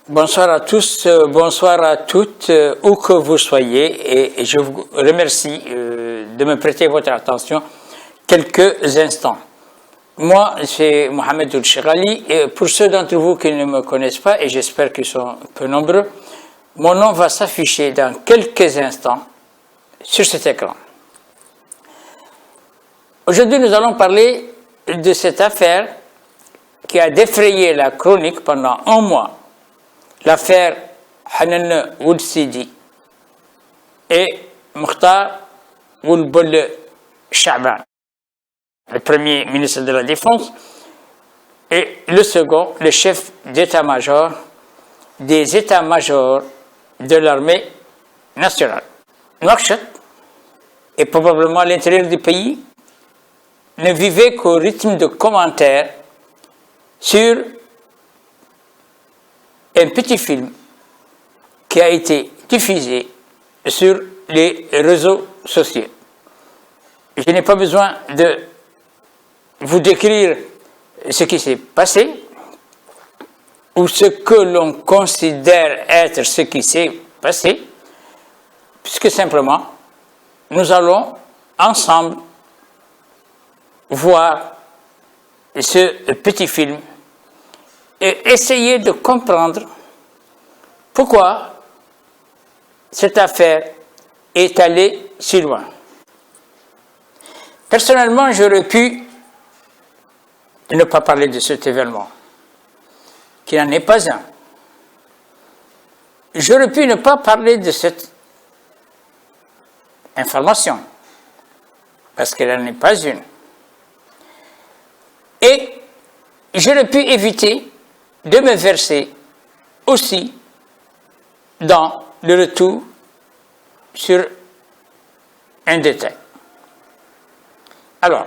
Bonsoir à tous, bonsoir à toutes, où que vous soyez, et je vous remercie de me prêter votre attention quelques instants. Moi, c'est Mohamed Ould-Cheghali, et pour ceux d'entre vous qui ne me connaissent pas, et j'espère qu'ils sont peu nombreux, mon nom va s'afficher dans quelques instants sur cet écran. Aujourd'hui, nous allons parler de cette affaire qui a défrayé la chronique pendant un mois, l'affaire Hanan Ould Sidi et Mokhtar Ould Bolle Chaban, le premier ministre de la Défense, et le second, le chef d'état-major des états-majors de l'armée nationale. Nouakchott, et probablement l'intérieur du pays, ne vivait qu'au rythme de commentaires sur un petit film qui a été diffusé sur les réseaux sociaux. Je n'ai pas besoin de vous décrire ce qui s'est passé ou ce que l'on considère être ce qui s'est passé, puisque simplement nous allons ensemble voir ce petit film et essayer de comprendre pourquoi cette affaire est allée si loin. Personnellement, j'aurais pu ne pas parler de cet événement, qui n'en est pas un. J'aurais pu ne pas parler de cette information, parce qu'elle n'en est pas une. Et j'aurais pu éviter de me verser aussi dans le retour sur un détail. Alors,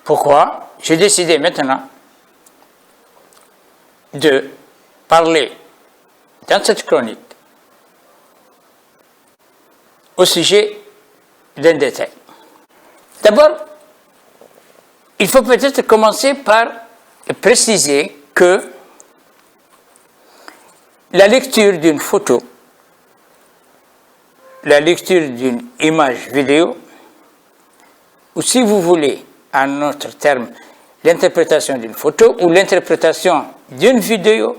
pourquoi j'ai décidé maintenant de parler dans cette chronique au sujet d'un détail? D'abord, il faut peut-être commencer par préciser que la lecture d'une photo, la lecture d'une image vidéo, ou si vous voulez, en autre terme, l'interprétation d'une photo ou l'interprétation d'une vidéo,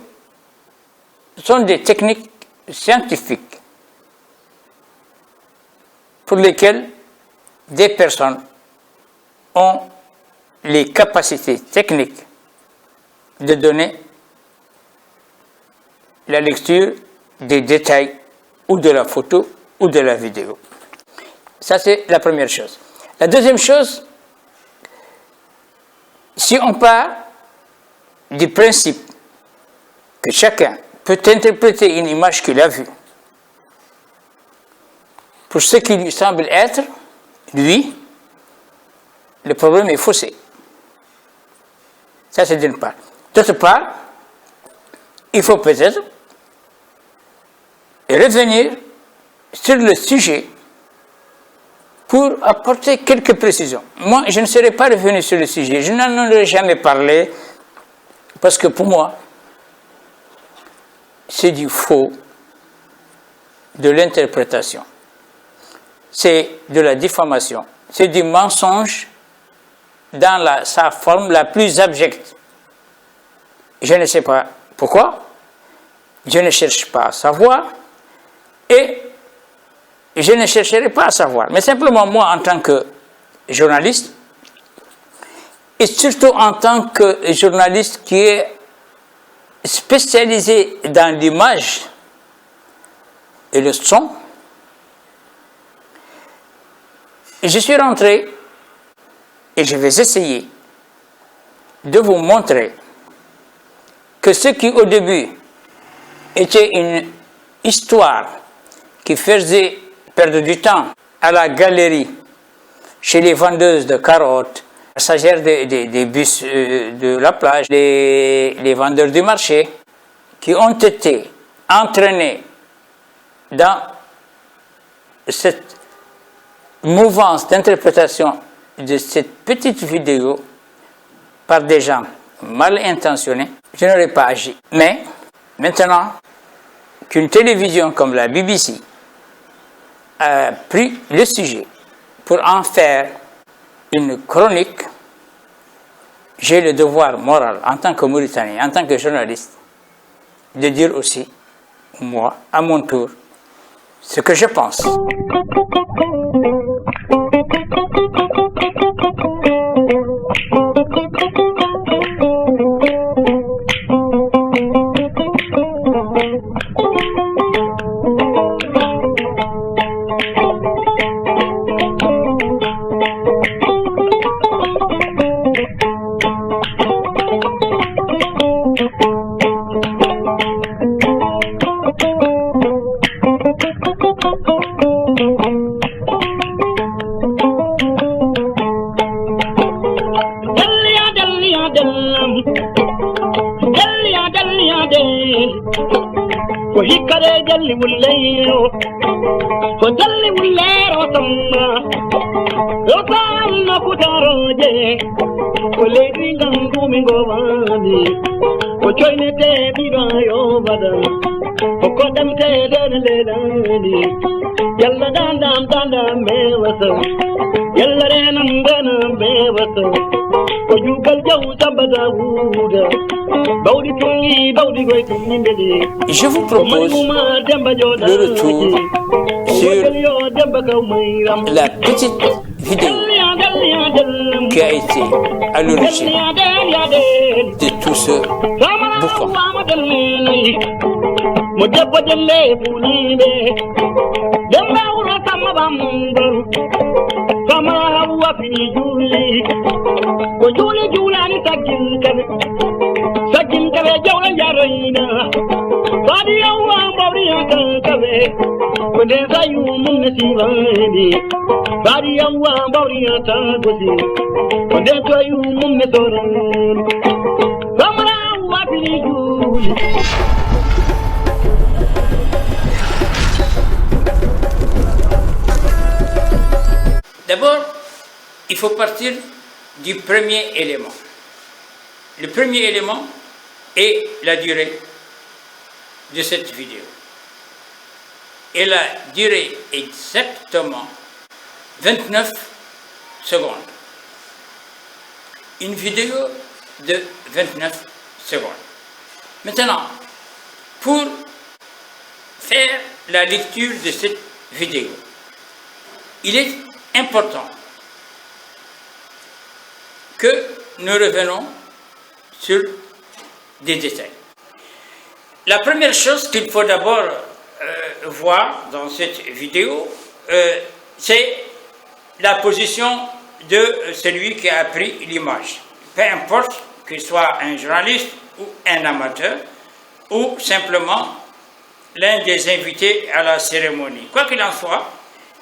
sont des techniques scientifiques pour lesquelles des personnes ont les capacités techniques de donner la lecture des détails ou de la photo ou de la vidéo. Ça, c'est la première chose. La deuxième chose, si on part du principe que chacun peut interpréter une image qu'il a vue pour ce qui lui semble être, lui, le problème est faussé. Ça, c'est d'une part. D'autre part, il faut peut-être revenir sur le sujet pour apporter quelques précisions. Moi, je ne serai pas revenu sur le sujet. Je n'en aurais jamais parlé parce que pour moi, c'est du faux, de l'interprétation. C'est de la diffamation. C'est du mensonge dans sa forme la plus abjecte. Je ne sais pas pourquoi, je ne cherche pas à savoir, et je ne chercherai pas à savoir. Mais simplement, moi, en tant que journaliste, et surtout en tant que journaliste qui est spécialisé dans l'image et le son, je suis rentré et je vais essayer de vous montrer que ce qui au début était une histoire qui faisait perdre du temps à la galerie, chez les vendeuses de carottes, passagères des bus de la plage, les vendeurs du marché, qui ont été entraînés dans cette mouvance d'interprétation de cette petite vidéo par des gens mal intentionnés, je n'aurais pas agi. Mais maintenant qu'une télévision comme la BBC a pris le sujet pour en faire une chronique, j'ai le devoir moral, en tant que Mauritanien, en tant que journaliste, de dire aussi, moi, à mon tour, ce que je pense. Je vous propose le retour sur la petite vidéo qui a été à l'origine de tout ce boucan. D'abord, il faut partir du premier élément. Le premier élément est la durée de cette vidéo. Elle a duré exactement 29 secondes. Une vidéo de 29 secondes. Maintenant, pour faire la lecture de cette vidéo, il est important que nous revenons sur des détails. La première chose qu'il faut d'abord voir dans cette vidéo, c'est la position de celui qui a pris l'image. Peu importe qu'il soit un journaliste ou un amateur, ou simplement l'un des invités à la cérémonie. Quoi qu'il en soit,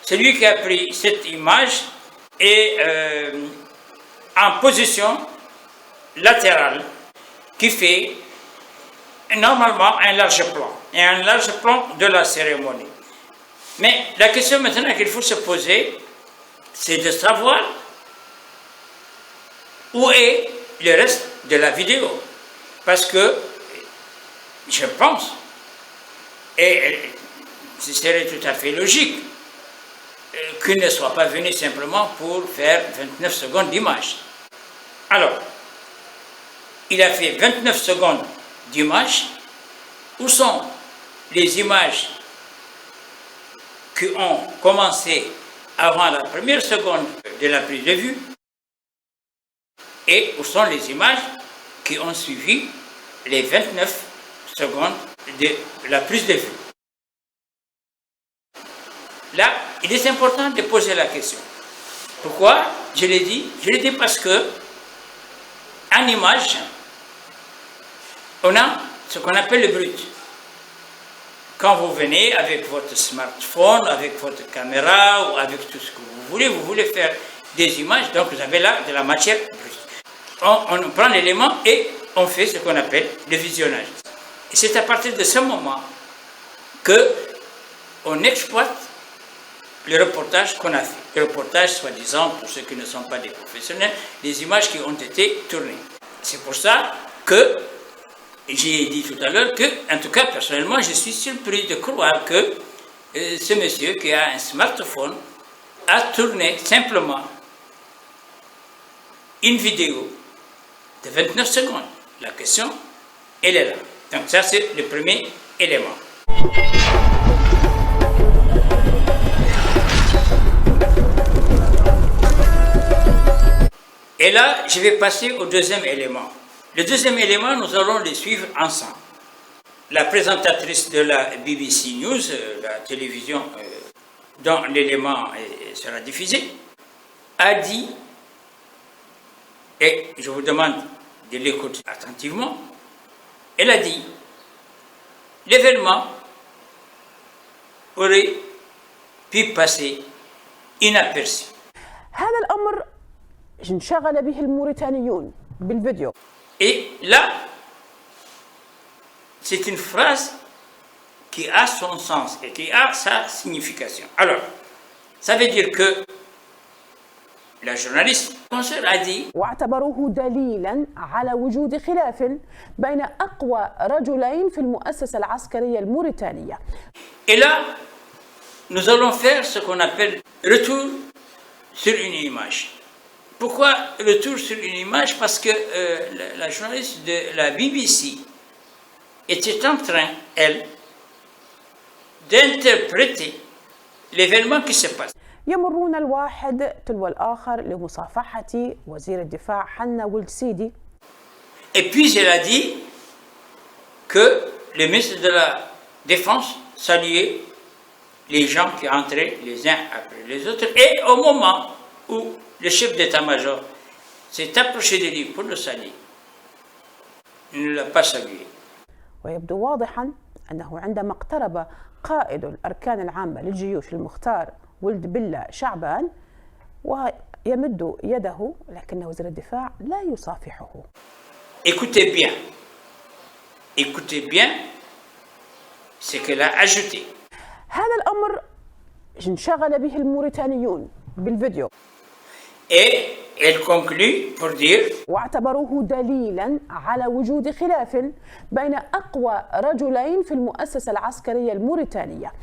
celui qui a pris cette image est en position latérale qui fait normalement un large plan, et un large plan de la cérémonie. Mais la question maintenant qu'il faut se poser, c'est de savoir où est le reste de la vidéo. Parce que je pense, et ce serait tout à fait logique, qu'il ne soit pas venu simplement pour faire 29 secondes d'image. Alors, il a fait 29 secondes d'image. Où sont les images qui ont commencé avant la première seconde de la prise de vue et où sont les images qui ont suivi les 29 secondes de la prise de vue. Là, il est important de poser la question. Pourquoi je l'ai dit? Je l'ai dit parce que en image, on a ce qu'on appelle le brut. Quand vous venez avec votre smartphone, avec votre caméra ou avec tout ce que vous voulez faire des images, donc vous avez là de la matière brute. On prend l'élément et on fait ce qu'on appelle le visionnage. Et c'est à partir de ce moment qu'on exploite le reportage qu'on a fait. Le reportage, soi-disant, pour ceux qui ne sont pas des professionnels, les images qui ont été tournées. C'est pour ça que j'ai dit tout à l'heure que, en tout cas, personnellement, je suis surpris de croire que ce monsieur qui a un smartphone a tourné simplement une vidéo de 29 secondes. La question, elle est là. Donc ça, c'est le premier élément. Et là, je vais passer au deuxième élément. Le deuxième élément, nous allons le suivre ensemble. La présentatrice de la BBC News, la télévision dont l'élément sera diffusé, a dit, et je vous demande de l'écouter attentivement, elle a dit, l'événement aurait pu passer inaperçu. هذا الأمر انشغل به الموريتانيون بالفيديو. Et là, c'est une phrase qui a son sens et qui a sa signification. Alors, ça veut dire que la journaliste consoeur a dit واعتبروه دليلا على وجود خلاف بين أقوى رجلين في المؤسسة العسكرية الموريتانية. Et là, nous allons faire ce qu'on appelle retour sur une image. Pourquoi retour sur une image? Parce que la journaliste de la BBC était en train, elle, d'interpréter l'événement qui se passe. يمرون الواحد تلو الآخر لمصافحة وزير الدفاع حنا ولد سيدي. Et puis elle a dit que le ministre de la Défense saluait les gens qui entraient les uns après les autres. Et au moment où le chef d'état-major s'est approché de lui pour le saluer, il ne l'a pas salué. ويبدو واضحا أنه عندما اقترب قائد الأركان العامة للجيوش المختار ولد بلة شعبان ويمد يده، لكن وزير الدفاع لا يصافحه. Écoutez bien ce qu'elle a ajouté. هذا الأمر انشغل به الموريتانيون بالفيديو. Et elle conclut pour dire واعتبروه دليلا على وجود خلاف بين أقوى رجلين في المؤسسة العسكرية الموريتانية.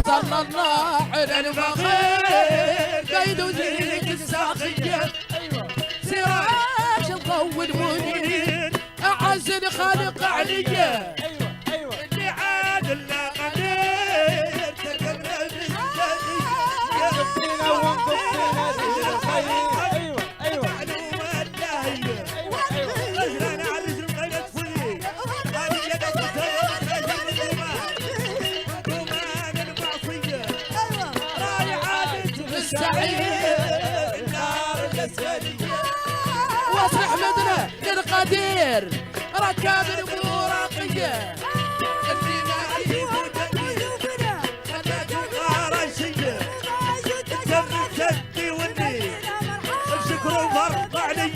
صلى الله على الفخير قيد وزيرك الساخية سراج الضوء المنير أعز الخالق عليا اللي عادل لا قدير تقرب الجديد يغفينا وانقفنا للخير معلومة الداهية رجلنا على رجل قيلت فيه هذه يدك ومان المعصية رايعة في السعير النار الأسفلية واصلح مدنة للقدير ركاب البراقية اللي ما يجيبوا جديد خلاك غارشية سمي شدي والني الشكر فرض علي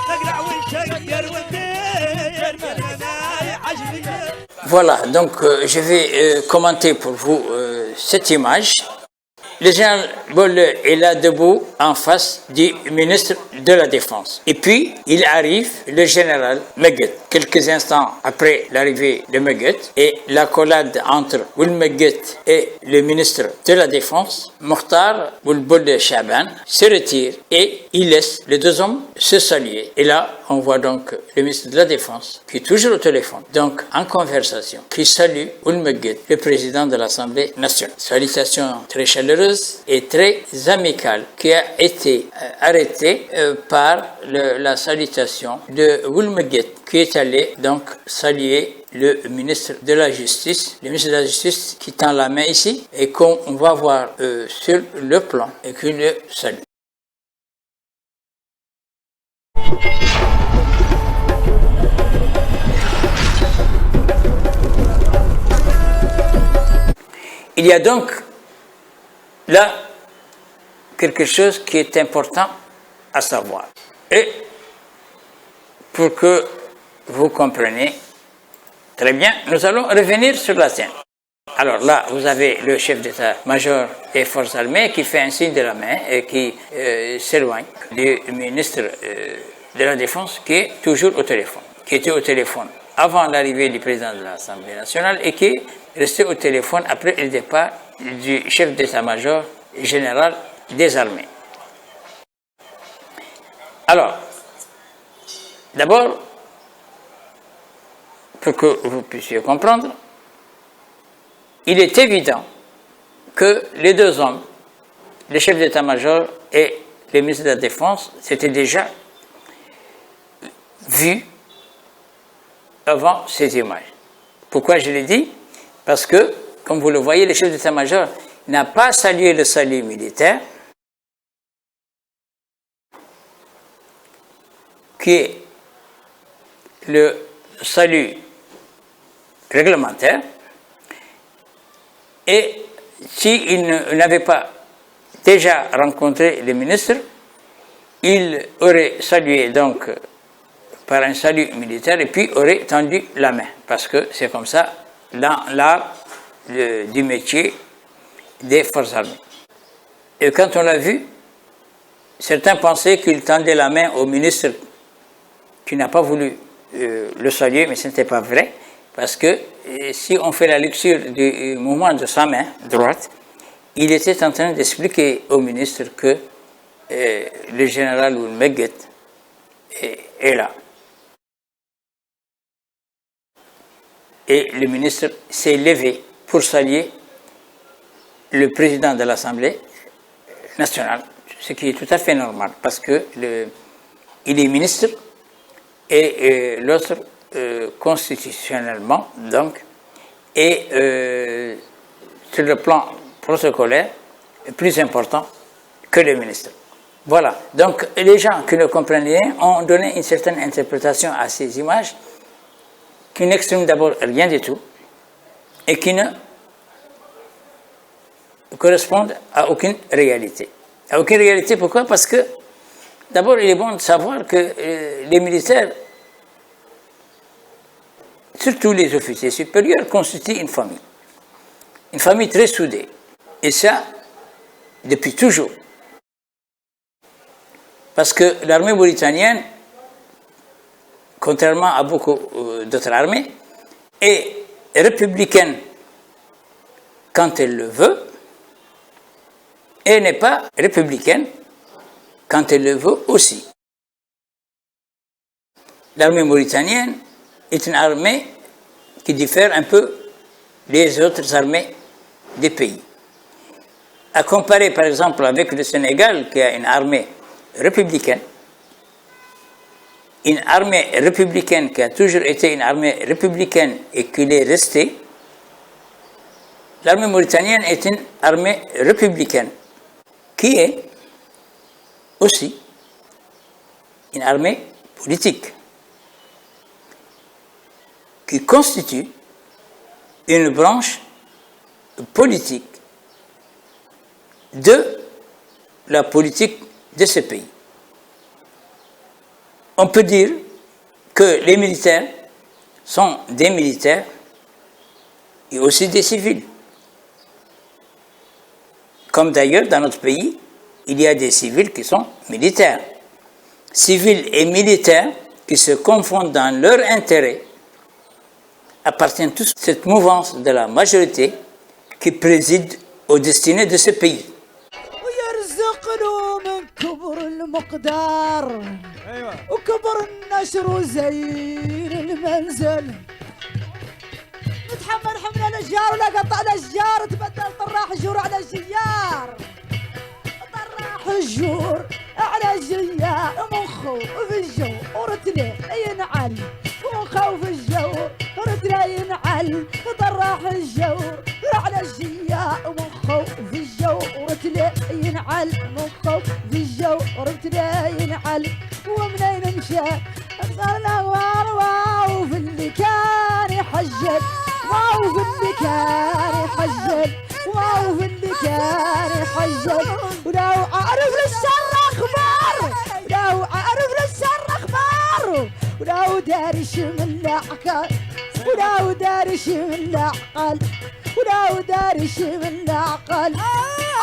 تقلع ويشير والدير من هناي عجلية. Voilà, donc je vais commenter pour vous cette image. Le général Bolle est là debout en face du ministre de la Défense. Et puis, il arrive le général Meguet. Quelques instants après l'arrivée de Meguet et l'accolade entre Ould Meguet et le ministre de la Défense, Mokhtar Ould Bolle Chaban se retire et il laisse les deux hommes se saluer. Et là, on voit donc le ministre de la Défense qui est toujours au téléphone, donc en conversation, qui salue Ould Meguet, le président de l'Assemblée nationale. Salutation très chaleureuse et très amicale qui a été arrêtée par la salutation de Ould Meguet qui est allé donc saluer le ministre de la Justice, le ministre de la Justice qui tend la main ici et qu'on va voir sur le plan et qui le salue. Il y a donc là quelque chose qui est important à savoir. Et pour que vous comprenez très bien. Nous allons revenir sur la scène. Alors là, vous avez le chef d'état-major des forces armées qui fait un signe de la main et qui s'éloigne du ministre de la Défense qui est toujours au téléphone, qui était au téléphone avant l'arrivée du président de l'Assemblée nationale et qui est resté au téléphone après le départ du chef d'état-major général des armées. Alors, d'abord, pour que vous puissiez comprendre, il est évident que les deux hommes, le chef d'état-major et le ministre de la Défense, s'étaient déjà vus avant ces images. Pourquoi je l'ai dit? Parce que, comme vous le voyez, le chef d'état-major n'a pas salué le salut militaire, qui est le salut réglementaire, et s'il n'avait pas déjà rencontré le ministre, il aurait salué donc par un salut militaire et puis aurait tendu la main, parce que c'est comme ça dans l'art du métier des forces armées. Et quand on l'a vu, certains pensaient qu'il tendait la main au ministre qui n'a pas voulu le saluer, mais ce n'était pas vrai, parce que si on fait la lecture du mouvement de sa main droite, il était en train d'expliquer au ministre que le général Oulmeguet est là. Et le ministre s'est levé pour saluer le président de l'Assemblée nationale, ce qui est tout à fait normal, parce que il est ministre et l'autre constitutionnellement, donc, et sur le plan protocolaire, plus important que le ministre. Voilà. Donc, les gens qui ne comprennent rien ont donné une certaine interprétation à ces images qui n'expriment d'abord rien du tout et qui ne correspondent à aucune réalité. À aucune réalité, pourquoi? Parce que, d'abord, il est bon de savoir que les militaires, surtout les officiers supérieurs, constituent une famille très soudée. Et ça, depuis toujours. Parce que l'armée mauritanienne, contrairement à beaucoup d'autres armées, est républicaine quand elle le veut, et n'est pas républicaine quand elle le veut aussi. L'armée mauritanienne est une armée qui diffère un peu des autres armées des pays. À comparer par exemple avec le Sénégal qui a une armée républicaine, qui a toujours été une armée républicaine et qui l'est restée, l'armée mauritanienne est une armée républicaine qui est aussi une armée politique, qui constitue une branche politique de la politique de ce pays. On peut dire que les militaires sont des militaires et aussi des civils. Comme d'ailleurs dans notre pays, il y a des civils qui sont militaires. Civils et militaires qui se confondent dans leur intérêt appartiennent tous à cette mouvance de la majorité qui préside aux destinées de ce pays. كبر المقدار وكبر النشر وزين المنزل نتحمل حمل الاشجار ولا قطع الاشجار تبدل طراح الجور على الجيار طراح الجور على الجيار مخو في الجو ورتلي ينعل مخو في الجو ورتلي ينعل طراح الجو على الجيار مخو في الجو ورتلي ينعل مخو في الجو ورتلي ينعل ومنين مشى صار واو في اللي كان يحجل واو في اللي كان يحجل واو في اللي كان يحجل ولو عارف للشر اخبار لو عارف للشر اخبار ولا دارش من العقل ولا دارش من العقل ولا دارش من العقل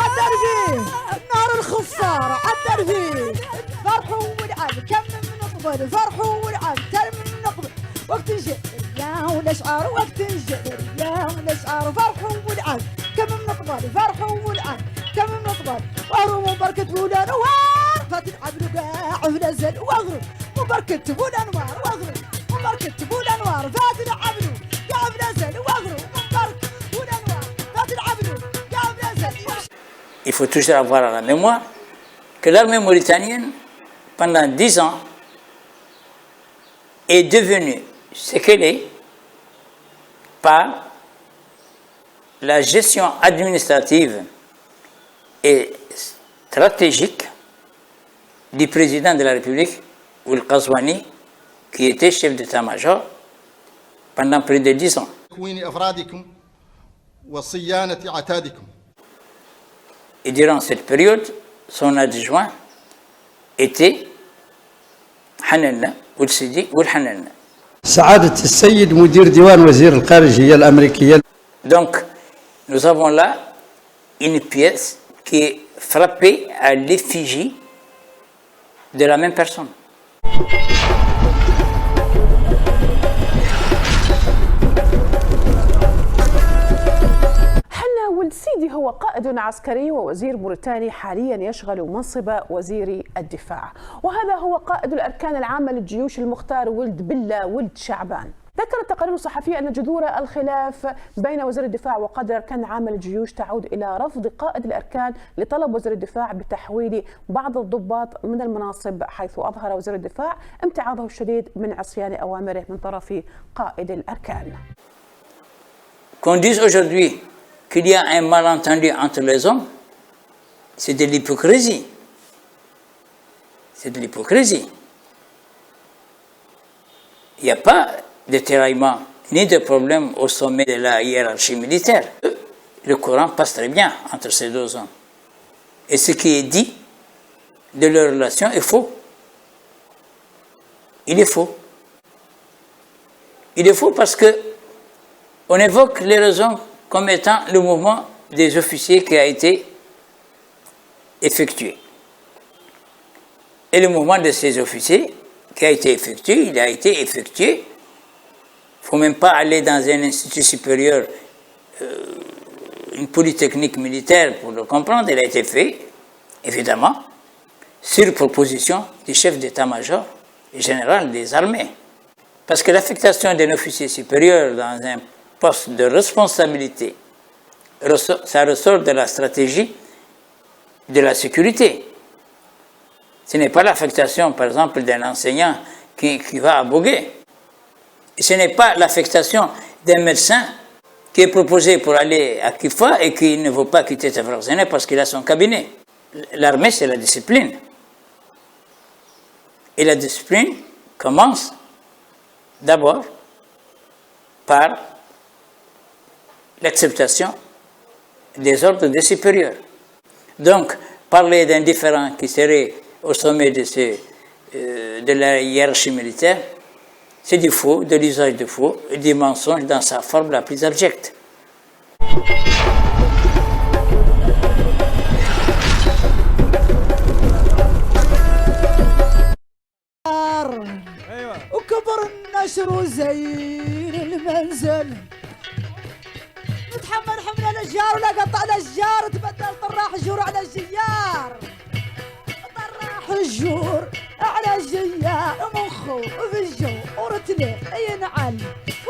عدر فيه نار الخفار عدر فيه فرحوا والعب كم من نقبل فرحوا والعب تر من نقبل وقت الجئر يا والاشعار وقت الجئر يا والاشعار فرحوا والعب كم من نقبل فرحوا والعب كم من نقبل وهروا بركة بولا نوار فتلعب رقاع ونزل واغرب وبركة بولا نوار واغرب وبركة بولا نوار فتلعب رقاع ونزل واغرب وبركة بولا نوار فتلعب رقاع ونزل. Il faut toujours avoir à la mémoire que l'armée mauritanienne, pendant 10 ans, est devenue ce qu'elle est par la gestion administrative et stratégique du président de la République, Ould Ghazouani, qui était chef d'état-major pendant près de 10 ans. Et durant cette période, son adjoint était حننا Ould Sidi Ould Hanana. سعادة السيد مدير ديوان وزير الخارجية الأمريكية. Donc, nous avons là une pièce qui est frappée à l'effigie de la même personne. حنا ولد سيدي هو قائد عسكري ووزير موريتاني حاليا يشغل منصب وزير الدفاع، وهذا هو قائد الأركان العامة للجيوش المختار ولد بلة ولد شعبان. ذكرت تقارير صحفية أن جذور الخلاف بين وزير الدفاع وقائد الأركان العامة للجيوش تعود إلى رفض قائد الأركان لطلب وزير الدفاع بتحويل بعض الضباط من المناصب، حيث أظهر وزير الدفاع امتعاضه الشديد من عصيان أوامره من طرف قائد الأركان. Qu'on dise aujourd'hui qu'il y a un malentendu entre les hommes, c'est de l'hypocrisie. C'est de l'hypocrisie. Il n'y a pas de tiraillement ni de problème au sommet de la hiérarchie militaire. Le courant passe très bien entre ces deux hommes. Et ce qui est dit de leur relation est faux. Il est faux. Il est faux parce que on évoque les raisons comme étant le mouvement des officiers qui a été effectué. Et le mouvement de ces officiers qui a été effectué, il a été effectué. Il ne faut même pas aller dans un institut supérieur, une polytechnique militaire pour le comprendre. Il a été fait, évidemment, sur proposition du chef d'état-major général des armées. Parce que l'affectation d'un officier supérieur dans un poste de responsabilité, ça ressort de la stratégie de la sécurité. Ce n'est pas l'affectation, par exemple, d'un enseignant qui va à Bogué. Ce n'est pas l'affectation d'un médecin qui est proposé pour aller à Kifa et qui ne veut pas quitter Tafraxéné parce qu'il a son cabinet. L'armée, c'est la discipline. Et la discipline commence d'abord par l'acceptation des ordres des supérieurs. Donc, parler d'un différend qui serait au sommet de la hiérarchie militaire, c'est du faux, de l'usage de faux et du mensonge dans sa forme la plus abjecte. وكبر النشر وزين المنزل نتحمل حمل الاشجار ولا قطع الاشجار تبدل طراح الجور على الجيار طراح الجور على الجيار مخو في الجو ورتلي ينعل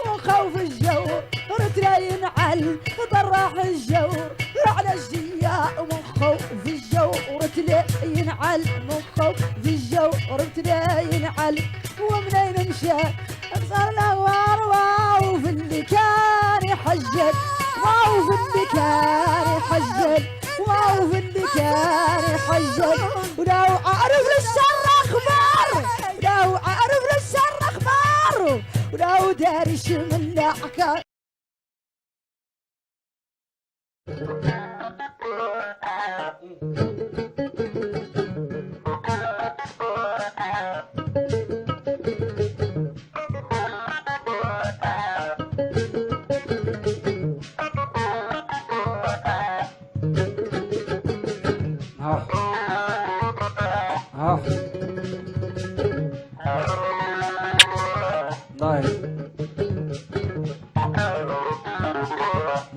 مخو في الجو ورتلي ينعل طراح الجور على الجيار مخو في الجو ورتلي ينعل مخو في الجو ورتلي ينعل ومنين مشى صار له واو في اللي كان يحجل واو في اللي كان يحجل واو في اللي كان يحجل ولو عارف للشر اخبار ولو عارف للشر اخبار ولو داري شو من الحكايه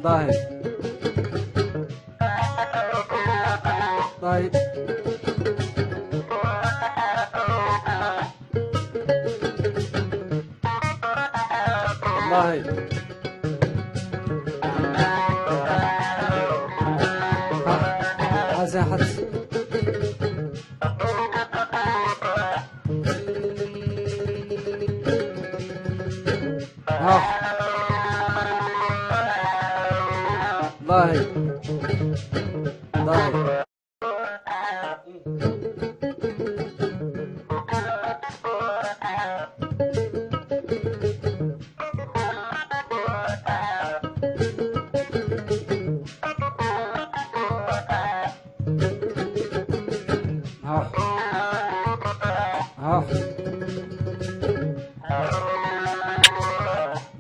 ضاهي ضاهي ضاهي زاحت ضاهي ضاهي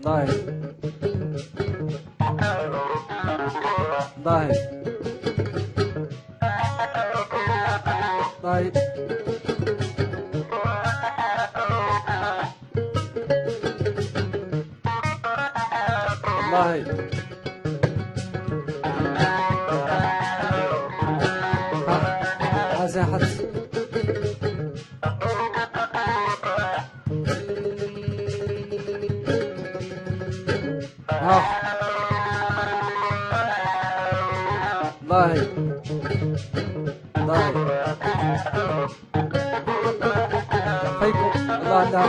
ضاهي ضاهي ضاهي ضاهي زاحت ضاهي ضاهي خيكم الله الله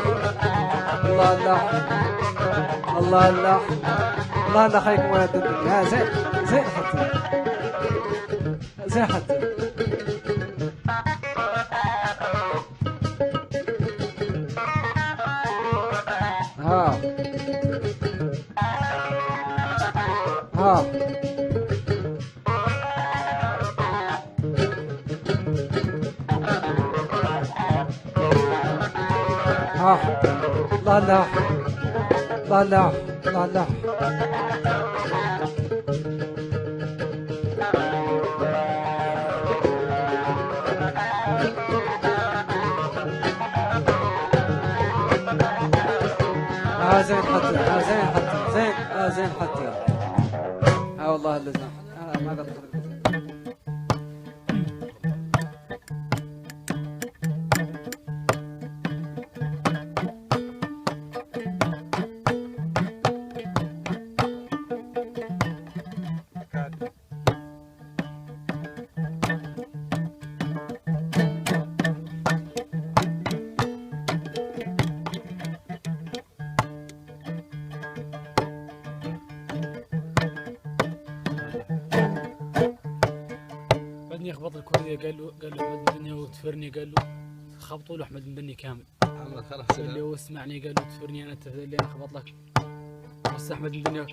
الله الله الله الله الله الله خيكم يا دنيا ها زين زين حتى زين حتى ها ها لا لا لا لا لا لا زين حتى زين حتى زين زين حتى والله اللي زين ما قدرت يخبط الكورية قال له احمد بن بني وتفرني قال له خبطوا له احمد بن بني كامل. الله خلاص قال له اسمعني قال له تفرني انا اللي انا خبط لك بس احمد بن بني